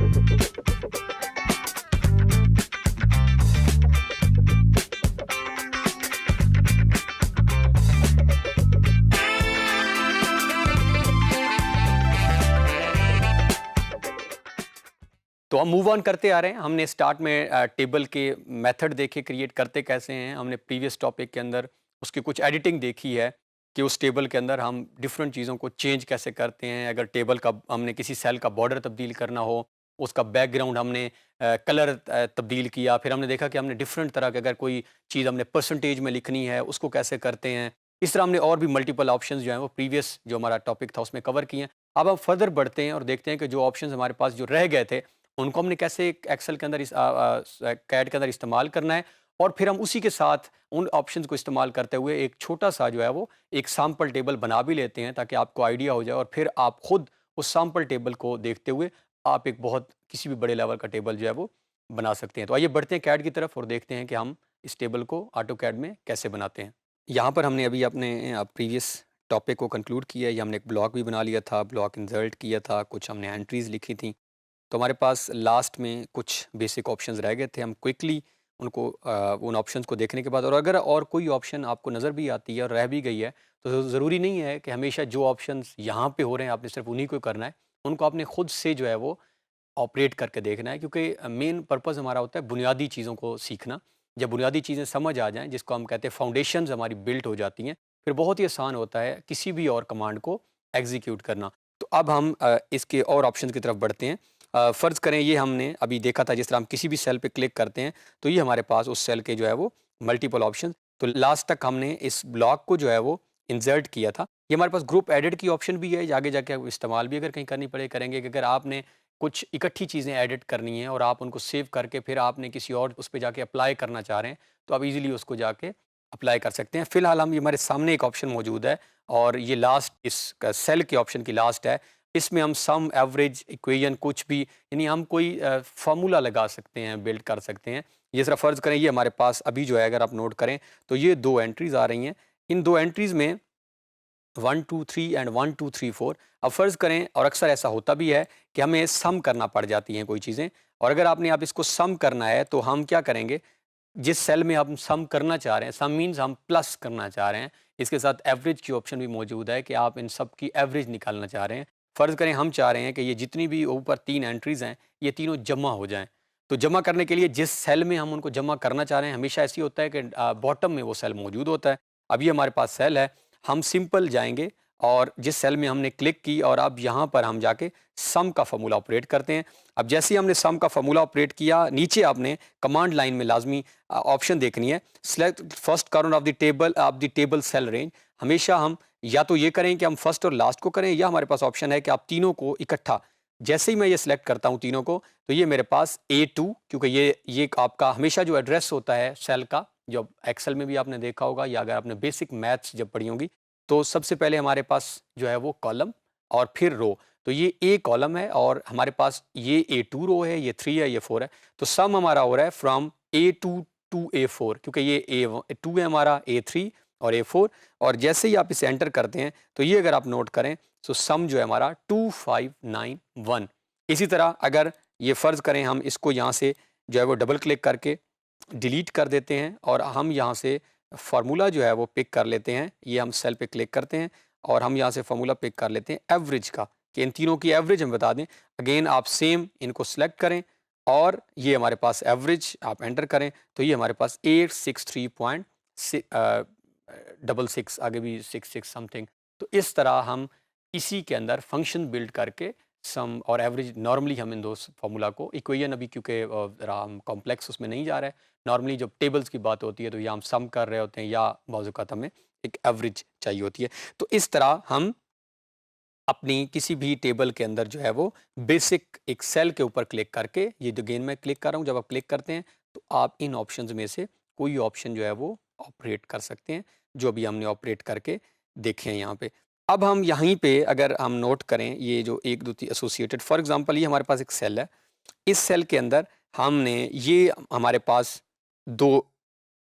तो हम move on करते आ रहे हैं। हमने स्टार्ट में टेबल के मेथड देखे, क्रिएट करते कैसे हैं। हमने प्रीवियस टॉपिक के अंदर उसकी कुछ एडिटिंग देखी है कि उस टेबल के अंदर हम डिफरेंट चीज़ों को चेंज कैसे करते हैं। अगर टेबल का हमने किसी सेल का बॉर्डर तब्दील करना हो, उसका बैकग्राउंड हमने कलर तब्दील किया। फिर हमने देखा कि हमने डिफरेंट तरह की अगर कोई चीज़ हमने परसेंटेज में लिखनी है, उसको कैसे करते हैं। इस तरह हमने और भी मल्टीपल ऑप्शंस जो हैं वो प्रीवियस जो हमारा टॉपिक था उसमें कवर किए हैं। अब हम फर्दर बढ़ते हैं और देखते हैं कि जो ऑप्शंस हमारे पास जो रह गए थे उनको हमने कैसे एक्सेल के अंदर कैड के अंदर इस्तेमाल करना है। और फिर हम उसी के साथ उन ऑप्शंस को इस्तेमाल करते हुए एक छोटा सा जो है वो एक सैम्पल टेबल बना भी लेते हैं, ताकि आपको आइडिया हो जाए और फिर आप खुद उस सैम्पल टेबल को देखते हुए आप एक बहुत किसी भी बड़े लेवल का टेबल जो है वो बना सकते हैं। तो आइए बढ़ते हैं कैड की तरफ और देखते हैं कि हम इस टेबल को ऑटो कैड में कैसे बनाते हैं। यहाँ पर हमने अभी अपने प्रीवियस टॉपिक को कंक्लूड किया है। हमने एक ब्लॉक भी बना लिया था, ब्लॉक इंसर्ट किया था, कुछ हमने एंट्रीज लिखी थी। तो हमारे पास लास्ट में कुछ बेसिक ऑप्शंस रह गए थे। हम क्विकली उनको उन ऑप्शंस को देखने के बाद, और अगर और कोई ऑप्शन आपको नज़र भी आती है और रह भी गई है, तो ज़रूरी नहीं है कि हमेशा जो ऑप्शंस यहाँ पे हो रहे हैं आपने सिर्फ उन्हीं को करना है। उनको आपने खुद से जो है वो ऑपरेट करके देखना है, क्योंकि मेन पर्पज़ हमारा होता है बुनियादी चीज़ों को सीखना। जब बुनियादी चीज़ें समझ आ जाएँ, जिसको हम कहते हैं फाउंडेशंस हमारी बिल्ट हो जाती हैं, फिर बहुत ही आसान होता है किसी भी और कमांड को एग्जीक्यूट करना। तो अब हम इसके और ऑप्शंस की तरफ बढ़ते हैं। फ़र्ज़ करें ये हमने अभी देखा था, जिस तरह हम किसी भी सेल पे क्लिक करते हैं तो ये हमारे पास उस सेल के जो है वो मल्टीपल ऑप्शन। तो लास्ट तक हमने इस ब्लॉक को जो है वो इंसर्ट किया था। ये हमारे पास ग्रुप एडिट की ऑप्शन भी है, आगे जाके इस्तेमाल भी अगर कहीं करनी पड़े करेंगे कि अगर आपने कुछ इकट्ठी चीज़ें एडिट करनी है और आप उनको सेव करके फिर आपने किसी और उस पे जाके अप्लाई करना चाह रहे हैं, तो आप इजीली उसको जाके अप्लाई कर सकते हैं। फ़िलहाल हम हमारे सामने एक ऑप्शन मौजूद है और ये लास्ट इस सेल के ऑप्शन की लास्ट है। इसमें हम सम, एवरेज, इक्वेशन कुछ भी, यानी हम कोई फार्मूला लगा सकते हैं, बिल्ड कर सकते हैं। ये ज़रा फ़र्ज़ करें ये हमारे पास अभी जो है, अगर आप नोट करें तो ये 2 एंट्रीज़ आ रही हैं। इन 2 एंट्रीज़ में 1 2 3 एंड 1 2 3 4। अब फ़र्ज़ करें, और अक्सर ऐसा होता भी है कि हमें सम करना पड़ जाती हैं कोई चीज़ें, और अगर आप इसको सम करना है तो हम क्या करेंगे, जिस सेल में हम सम करना चाह रहे हैं, सम मीन्स हम प्लस करना चाह रहे हैं, इसके साथ एवरेज की ऑप्शन भी मौजूद है कि आप इन सब की एवरेज निकालना चाह रहे हैं। फ़र्ज़ करें हम चाह रहे हैं कि ये जितनी भी ऊपर 3 एंट्रीज़ हैं ये तीनों जमा हो जाएँ। तो जमा करने के लिए जिस सेल में हम उनको जमा करना चाह रहे हैं, हमेशा ऐसी होता है कि बॉटम में वो सेल मौजूद होता है। अब ये हमारे पास सेल है, हम सिंपल जाएँगे और जिस सेल में हमने क्लिक की और अब यहाँ पर हम जाके सम का फ़ॉर्मूला ऑपरेट करते हैं। अब जैसे ही हमने सम का फ़ॉर्मूला ऑपरेट किया, नीचे आपने कमांड लाइन में लाज़मी ऑप्शन देखनी है, select first corner of the table cell range. हमेशा हम या तो ये करें कि हम फर्स्ट और लास्ट को करें, या हमारे पास ऑप्शन है कि आप तीनों को इकट्ठा, जैसे ही मैं ये सिलेक्ट करता हूँ तीनों को, तो ये मेरे पास A2, क्योंकि ये आपका हमेशा जो एड्रेस होता है सेल का, जो एक्सेल में भी आपने देखा होगा या अगर आपने बेसिक मैथ्स जब पढ़ी होंगी, तो सबसे पहले हमारे पास जो है वो कॉलम और फिर रो। तो ये A कॉलम है और हमारे पास ये A2 रो है, ये 3 है, ये 4 है। तो सम हमारा हो रहा है फ्रॉम A2 टू A4, क्योंकि ये A2 है हमारा, A3 और A4। और जैसे ही आप इसे एंटर करते हैं तो ये अगर आप नोट करें तो सम जो है हमारा 2591। इसी तरह अगर ये फ़र्ज़ करें हम इसको यहाँ से जो है वो डबल क्लिक करके डिलीट कर देते हैं और हम यहाँ से फार्मूला जो है वो पिक कर लेते हैं, ये हम सेल पे क्लिक करते हैं और हम यहाँ से फार्मूला पिक कर लेते हैं एवरेज का, कि इन तीनों की एवरेज हम बता दें। अगेन आप सेम इनको सेलेक्ट करें और ये हमारे पास एवरेज आप एंटर करें, तो ये हमारे पास 863.66, आगे भी 66 समथिंग। तो इस तरह हम इसी के अंदर फंक्शन बिल्ड करके सम और एवरेज, नॉर्मली हम इन दो फार्मूला को, इक्वेशन अभी क्योंकि ज़रा हम कॉम्प्लेक्स उसमें नहीं जा रहा है, नॉर्मली जब टेबल्स की बात होती है तो या हम सम कर रहे होते हैं या मौजूद हमें एक एवरेज चाहिए होती है। तो इस तरह हम अपनी किसी भी टेबल के अंदर जो है वो बेसिक एक सेल के ऊपर क्लिक करके, ये जो गेन में क्लिक कर रहा हूँ, जब आप क्लिक करते हैं तो आप इन ऑप्शंस में से कोई ऑप्शन जो है वो ऑपरेट कर सकते हैं, जो अभी हमने ऑपरेट करके देखे हैं यहाँ पे। अब हम यहीं पे अगर हम नोट करें, ये जो 1 2 3 एसोसिएटेड, फॉर एग्जांपल ये हमारे पास एक सेल है, इस सेल के अंदर हमने ये हमारे पास 2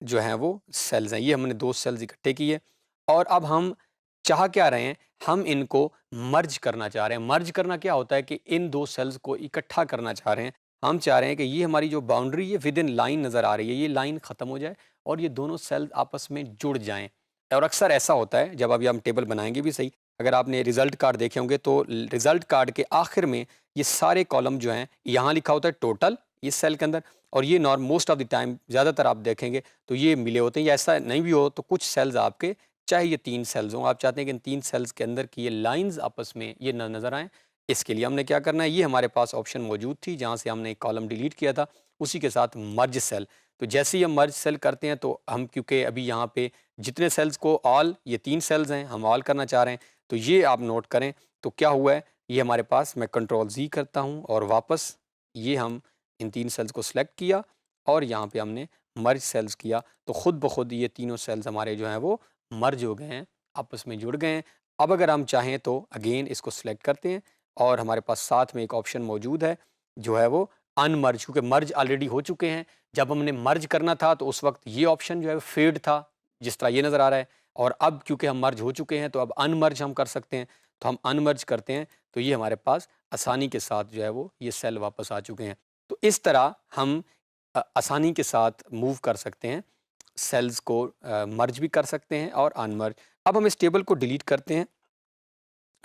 जो हैं वो सेल्स हैं, ये हमने 2 सेल्स इकट्ठे किए और अब हम चाह क्या रहे हैं, हम इनको मर्ज करना चाह रहे हैं। मर्ज करना क्या होता है कि इन 2 सेल्स को इकट्ठा करना चाह रहे हैं। हम चाह रहे हैं कि ये हमारी जो बाउंड्री है विद इन लाइन नज़र आ रही है, ये लाइन ख़त्म हो जाए और ये दोनों सेल आपस में जुड़ जाएँ। और अक्सर ऐसा होता है, जब अभी हम टेबल बनाएँगे भी सही, अगर आपने रिज़ल्ट कार्ड देखे होंगे तो रिज़ल्ट कार्ड के आखिर में ये सारे कॉलम जो हैं, यहाँ लिखा होता है टोटल इस सेल के अंदर, और ये मोस्ट ऑफ द टाइम ज़्यादातर आप देखेंगे तो ये मिले होते हैं। या ऐसा नहीं भी हो तो कुछ सेल्स आपके, चाहे ये 3 सेल्स हों, आप चाहते हैं कि इन 3 सेल्स के अंदर की ये लाइन्स आपस में ये नज़र आएँ। इसके लिए हमने क्या करना है, ये हमारे पास ऑप्शन मौजूद थी जहाँ से हमने एक कॉलम डिलीट किया था, उसी के साथ मर्ज सेल। तो जैसे ही हम मर्ज सेल करते हैं तो हम, क्योंकि अभी यहाँ पे जितने सेल्स को ऑल, ये 3 सेल्स हैं, हम ऑल करना चाह रहे हैं, तो ये आप नोट करें। तो क्या हुआ है, ये हमारे पास, मैं कंट्रोल Z करता हूँ और वापस ये हम इन 3 सेल्स को सिलेक्ट किया और यहाँ पे हमने मर्ज सेल्स किया, तो खुद ब खुद ये तीनों सेल्स हमारे जो हैं वो मर्ज हो गए हैं, आपस में जुड़ गए हैं। अब अगर हम चाहें तो अगेन इसको सिलेक्ट करते हैं और हमारे पास साथ में एक ऑप्शन मौजूद है जो है वो अनमर्ज, क्योंकि मर्ज ऑलरेडी हो चुके हैं। जब हमने मर्ज करना था तो उस वक्त ये ऑप्शन जो है फेड था, जिस तरह ये नज़र आ रहा है, और अब क्योंकि हम मर्ज हो चुके हैं तो अब अनमर्ज हम कर सकते हैं। तो हम अनमर्ज करते हैं तो ये हमारे पास आसानी के साथ जो है वो ये सेल वापस आ चुके हैं। तो इस तरह हम आसानी के साथ मूव कर सकते हैं, सेल्स को मर्ज भी कर सकते हैं और अनमर्ज। अब हम इस टेबल को डिलीट करते हैं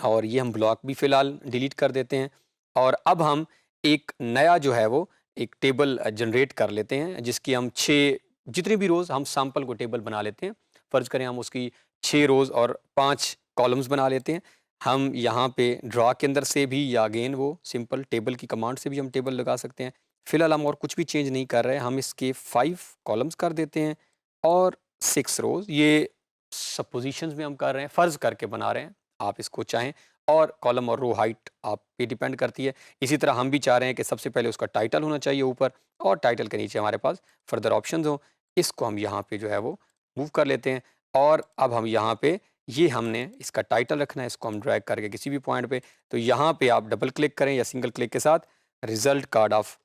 और ये हम ब्लॉक भी फ़िलहाल डिलीट कर देते हैं, और अब हम एक नया जो है वो एक टेबल जनरेट कर लेते हैं, जिसकी हम 6, जितनी भी रोज़ हम सैंपल को टेबल बना लेते हैं। फ़र्ज़ करें हम उसकी 6 रोज़ और 5 कॉलम्स बना लेते हैं। हम यहाँ पे ड्रा के अंदर से भी, या अगेन वो सिंपल टेबल की कमांड से भी हम टेबल लगा सकते हैं। फ़िलहाल हम और कुछ भी चेंज नहीं कर रहे हैं, हम इसके 5 कॉलम्स कर देते हैं और 6 रोज़। ये सपोज़िशंस में हम कर रहे हैं, फ़र्ज़ करके बना रहे हैं, आप इसको चाहें, और कॉलम और रो हाइट आप पे डिपेंड करती है। इसी तरह हम भी चाह रहे हैं कि सबसे पहले उसका टाइटल होना चाहिए ऊपर, और टाइटल के नीचे हमारे पास फर्दर ऑप्शंस हों। इसको हम यहाँ पे जो है वो मूव कर लेते हैं, और अब हम यहाँ पे, ये हमने इसका टाइटल रखना है, इसको हम ड्रैग करके किसी भी पॉइंट पे, तो यहाँ पे आप डबल क्लिक करें या सिंगल क्लिक के साथ रिजल्ट कार्ड ऑफ,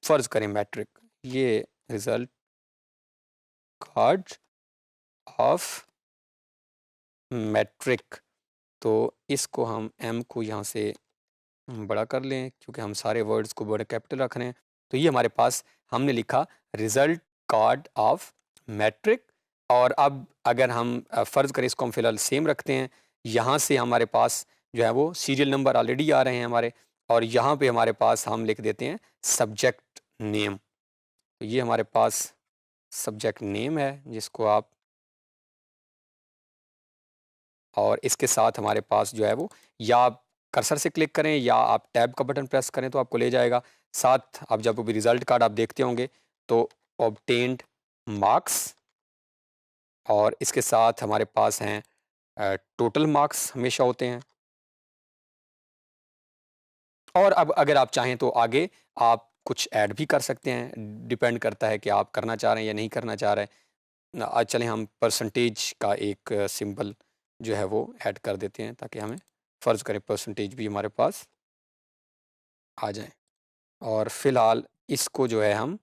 फ़र्ज़ करें मैट्रिक, ये रिजल्ट कार्ड ऑफ मैट्रिक, तो इसको हम एम को यहाँ से बड़ा कर लें, क्योंकि हम सारे वर्ड्स को बड़े कैपिटल रख रहे हैं। तो ये हमारे पास हमने लिखा रिजल्ट कार्ड ऑफ मैट्रिक। और अब अगर हम फ़र्ज़ करें इसको हम फ़िलहाल सेम रखते हैं, यहाँ से हमारे पास जो है वो सीरियल नंबर ऑलरेडी आ रहे हैं हमारे, और यहाँ पे हमारे पास हम लिख देते हैं सब्जेक्ट नेम। तो ये हमारे पास सब्जेक्ट नेम है, जिसको आप, और इसके साथ हमारे पास जो है वो, या आप कर्सर से क्लिक करें या आप टैब का बटन प्रेस करें तो आपको ले जाएगा। साथ आप जब भी रिजल्ट कार्ड आप देखते होंगे तो ऑब्टेन्ड मार्क्स, और इसके साथ हमारे पास हैं टोटल मार्क्स हमेशा होते हैं। और अब अगर आप चाहें तो आगे आप कुछ ऐड भी कर सकते हैं, डिपेंड करता है कि आप करना चाह रहे हैं या नहीं करना चाह रहे हैं। आज चलें हम परसेंटेज का एक सिंबल जो है वो ऐड कर देते हैं, ताकि हमें, फ़र्ज़ करें परसेंटेज भी हमारे पास आ जाए। और फ़िलहाल इसको जो है हम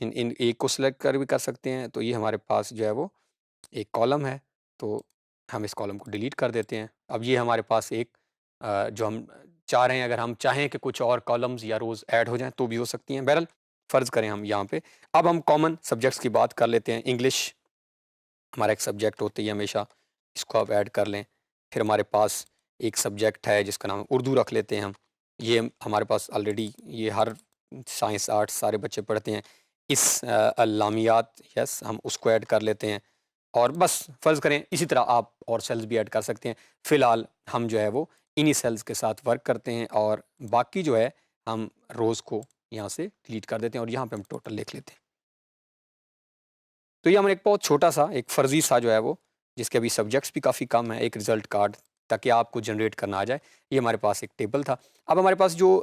इन इन एक को सिलेक्ट कर भी कर सकते हैं, तो ये हमारे पास जो है वो एक कॉलम है, तो हम इस कॉलम को डिलीट कर देते हैं। अब ये हमारे पास एक जो हम चाह रहे हैं, अगर हम चाहें कि कुछ और कॉलम्स या रोज़ ऐड हो जाएँ तो भी हो सकती हैं। बहरहाल फ़र्ज़ करें हम यहाँ पे, अब हम कॉमन सब्जेक्ट्स की बात कर लेते हैं। इंग्लिश हमारा एक सब्जेक्ट होती है हमेशा, इसको आप ऐड कर लें। फिर हमारे पास एक सब्जेक्ट है जिसका नाम उर्दू रख लेते हैं हम। ये हमारे पास ऑलरेडी, ये हर साइंस आर्ट्स सारे बच्चे पढ़ते हैं। इस अल्लामियात, यस, हम उसको ऐड कर लेते हैं, और बस फ़र्ज़ करें इसी तरह आप और सेल्स भी ऐड कर सकते हैं। फ़िलहाल हम जो है वो इन्हीं सेल्स के साथ वर्क करते हैं, और बाकी जो है हम रोज़ को यहाँ से डिलीट कर देते हैं, और यहाँ पे हम टोटल लिख लेते हैं। तो ये हमने एक बहुत छोटा-सा, एक फ़र्ज़ी सा जो है वो, जिसके अभी सब्जेक्ट्स भी काफ़ी कम हैं, एक रिज़ल्ट कार्ड, ताकि आपको जनरेट करना आ जाए। ये हमारे पास एक टेबल था। अब हमारे पास जो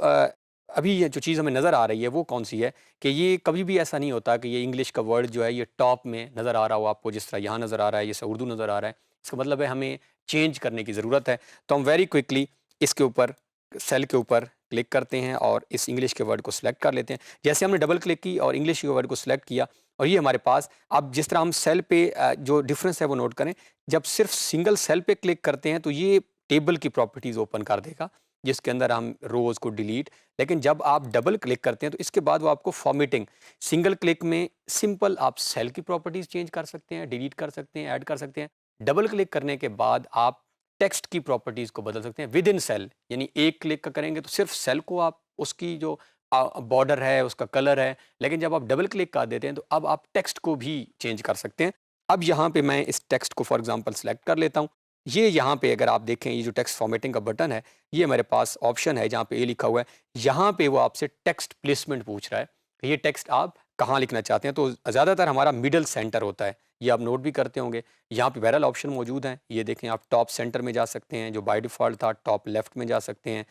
अभी ये जो चीज़ हमें नज़र आ रही है वो कौन-सी है, कि ये कभी भी ऐसा नहीं होता कि ये इंग्लिश का वर्ड जो है ये टॉप में नज़र आ रहा हो आपको, जिस तरह यहाँ नज़र आ रहा है, जैसे उर्दू नज़र आ रहा है। इसका मतलब है हमें चेंज करने की ज़रूरत है। तो हम वेरी क्विकली इसके ऊपर, सेल के ऊपर क्लिक करते हैं और इस इंग्लिश के वर्ड को सिलेक्ट कर लेते हैं। जैसे हमने डबल क्लिक की और इंग्लिश के वर्ड को सिलेक्ट किया और ये हमारे पास, अब जिस तरह हम सेल पे जो डिफरेंस है वो नोट करें, जब सिर्फ सिंगल सेल पे क्लिक करते हैं तो ये टेबल की प्रॉपर्टीज़ ओपन कर देगा जिसके अंदर हम रोज़ को डिलीट, लेकिन जब आप डबल क्लिक करते हैं तो इसके बाद वो आपको फॉर्मेटिंग, सिंगल क्लिक में सिंपल आप सेल की प्रॉपर्टीज़ चेंज कर सकते हैं, डिलीट कर सकते हैं, ऐड कर सकते हैं। डबल क्लिक करने के बाद आप टेक्स्ट की प्रॉपर्टीज़ को बदल सकते हैं विद इन सेल, यानी एक क्लिक का करेंगे तो सिर्फ सेल को आप उसकी जो बॉर्डर है, उसका कलर है, लेकिन जब आप डबल क्लिक कर देते हैं तो अब आप टेक्स्ट को भी चेंज कर सकते हैं। अब यहाँ पे मैं इस टेक्स्ट को फॉर एग्जांपल सेलेक्ट कर लेता हूँ। ये यहाँ पे अगर आप देखें, ये जो टेक्स्ट फॉर्मेटिंग का बटन है, ये मेरे पास ऑप्शन है जहाँ पे ये लिखा हुआ है। यहाँ पे वो आपसे टेक्स्ट प्लेसमेंट पूछ रहा है, ये टेक्स्ट आप कहाँ लिखना चाहते हैं। तो ज़्यादातर हमारा मिडल सेंटर होता है, ये आप नोट भी करते होंगे। यहाँ पे बहरहाल ऑप्शन मौजूद हैं, ये देखें, आप टॉप सेंटर में जा सकते हैं जो बाय डिफ़ॉल्ट था, टॉप लेफ्ट में जा सकते हैं,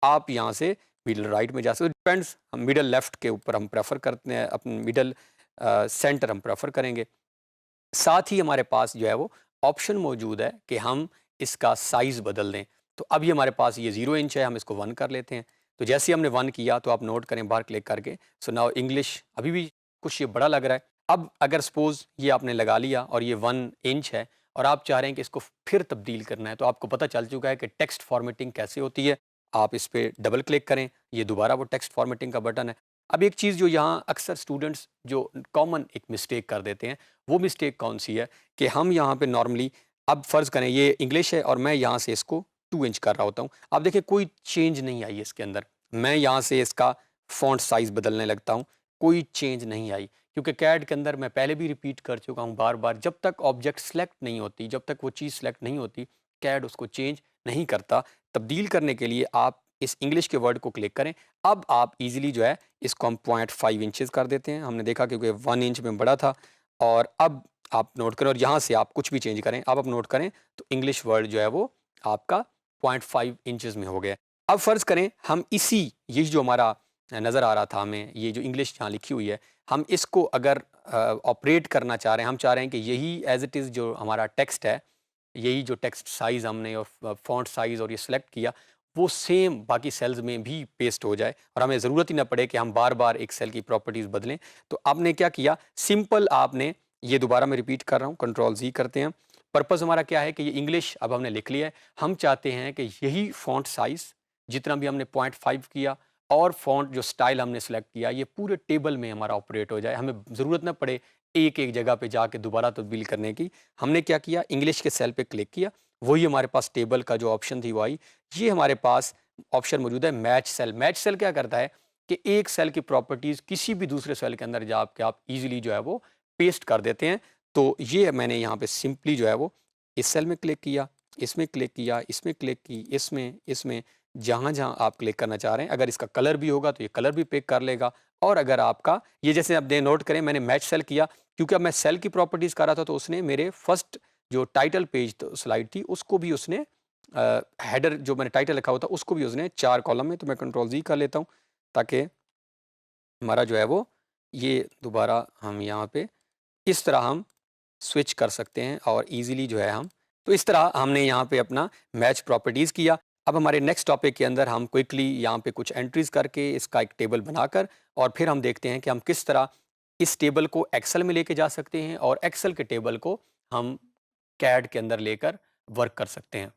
आप यहाँ से मिडल राइट में जा सकते हैं, डिपेंड्स, हम मिडल लेफ्ट के ऊपर हम प्रेफर करते हैं, अपने मिडल सेंटर हम प्रेफर करेंगे। साथ ही हमारे पास जो है वो ऑप्शन मौजूद है कि हम इसका साइज़ बदल दें। तो अब ये हमारे पास ये 0 इंच है, हम इसको 1 कर लेते हैं। तो जैसे ही हमने 1 किया तो आप नोट करें बाहर क्लिक करके, सो नाउ इंग्लिश अभी भी कुछ ये बड़ा लग रहा है। अब अगर सपोज़ ये आपने लगा लिया और ये 1 इंच है और आप चाह रहे हैं कि इसको फिर तब्दील करना है, तो आपको पता चल चुका है कि टेक्स्ट फॉर्मेटिंग कैसे होती है। आप इस पे डबल क्लिक करें, ये दोबारा वो टेक्स्ट फॉर्मेटिंग का बटन है। अब एक चीज़ जो यहाँ अक्सर स्टूडेंट्स जो कॉमन एक मिस्टेक कर देते हैं, वो मिस्टेक कौन सी है कि हम यहाँ पे नॉर्मली, अब फ़र्ज़ करें ये इंग्लिश है और मैं यहाँ से इसको 2 इंच कर रहा होता हूँ। आप देखिए कोई चेंज नहीं आई इसके अंदर। मैं यहाँ से इसका फ़ॉन्ट साइज़ बदलने लगता हूँ, कोई चेंज नहीं आई, क्योंकि कैड के अंदर मैं पहले भी रिपीट कर चुका हूँ बार-बार, जब तक ऑब्जेक्ट सेलेक्ट नहीं होती, जब तक वो चीज़ सेलेक्ट नहीं होती, कैड उसको चेंज नहीं करता। तब्दील करने के लिए आप इस इंग्लिश के वर्ड को क्लिक करें। अब आप ईज़िली जो है इसको हम 0.5 इंचेस कर देते हैं। हमने देखा क्योंकि 1 इंच में बड़ा था, और अब आप नोट करें और यहाँ से आप कुछ भी चेंज करें। अब आप नोट करें तो इंग्लिश वर्ड जो है वो आपका 0.5 इंचेस में हो गया। अब फ़र्ज़ करें हम ये जो हमारा नज़र आ रहा था हमें, ये जो इंग्लिश यहाँ लिखी हुई है, हम इसको अगर ऑपरेट करना चाह रहे हैं, हम चाह रहे हैं कि यही एज़ इट इज़ जो हमारा टेक्स्ट है, यही जो टेक्स्ट साइज़ हमने और फ़ॉन्ट साइज़ और ये सिलेक्ट किया, वो सेम बाकी सेल्स में भी पेस्ट हो जाए और हमें ज़रूरत ही ना पड़े कि हम बार-बार एक सेल की प्रॉपर्टीज़ बदलें। तो आपने क्या किया, सिंपल आपने, ये दोबारा मैं रिपीट कर रहा हूँ, कंट्रोल ज़ी करते हैं। पर्पज़ हमारा क्या है कि ये इंग्लिश अब हमने लिख लिया है। हम चाहते हैं कि यही फ़ॉन्ट साइज़ जितना भी हमने 0.5 किया और फ़ॉन्ट जो स्टाइल हमने सेलेक्ट किया, ये पूरे टेबल में हमारा ऑपरेट हो जाए। हमें ज़रूरत ना पड़े एक-एक जगह पे जाके दोबारा तब्दील करने की। हमने क्या किया, इंग्लिश के सेल पे क्लिक किया, वही हमारे पास टेबल का जो ऑप्शन थी वो आई। ये हमारे पास ऑप्शन मौजूद है मैच सेल। मैच सेल क्या करता है कि एक सेल की प्रॉपर्टीज़ किसी भी दूसरे सेल के अंदर जाके आप ईज़िली जो है वो पेस्ट कर देते हैं। तो ये मैंने यहाँ पे सिंपली जो है वो इस सेल में क्लिक किया, इसमें क्लिक किया, इसमें क्लिक की, इसमें जहाँ-जहाँ आप क्लिक करना चाह रहे हैं, अगर इसका कलर भी होगा तो ये कलर भी पिक कर लेगा। और अगर आपका ये, जैसे आप नोट करें, मैंने मैच सेल किया क्योंकि अब मैं सेल की प्रॉपर्टीज़ कर रहा था, तो उसने मेरे फर्स्ट जो टाइटल पेज स्लाइड थी उसको भी उसने हेडर जो मैंने टाइटल लिखा हुआ था उसको भी उसने 4 कॉलम में, तो मैं कंट्रोल ज़ी कर लेता हूँ ताकि हमारा जो है वो ये दोबारा हम यहाँ पे इस तरह हम स्विच कर सकते हैं और इजीली जो है हम, तो इस तरह हमने यहाँ पे अपना मैच प्रॉपर्टीज़ किया। अब हमारे नेक्स्ट टॉपिक के अंदर हम क्विकली यहाँ पे कुछ एंट्रीज करके इसका एक टेबल बनाकर और फिर हम देखते हैं कि हम किस तरह इस टेबल को एक्सेल में लेके जा सकते हैं और एक्सेल के टेबल को हम कैड के अंदर लेकर वर्क कर सकते हैं।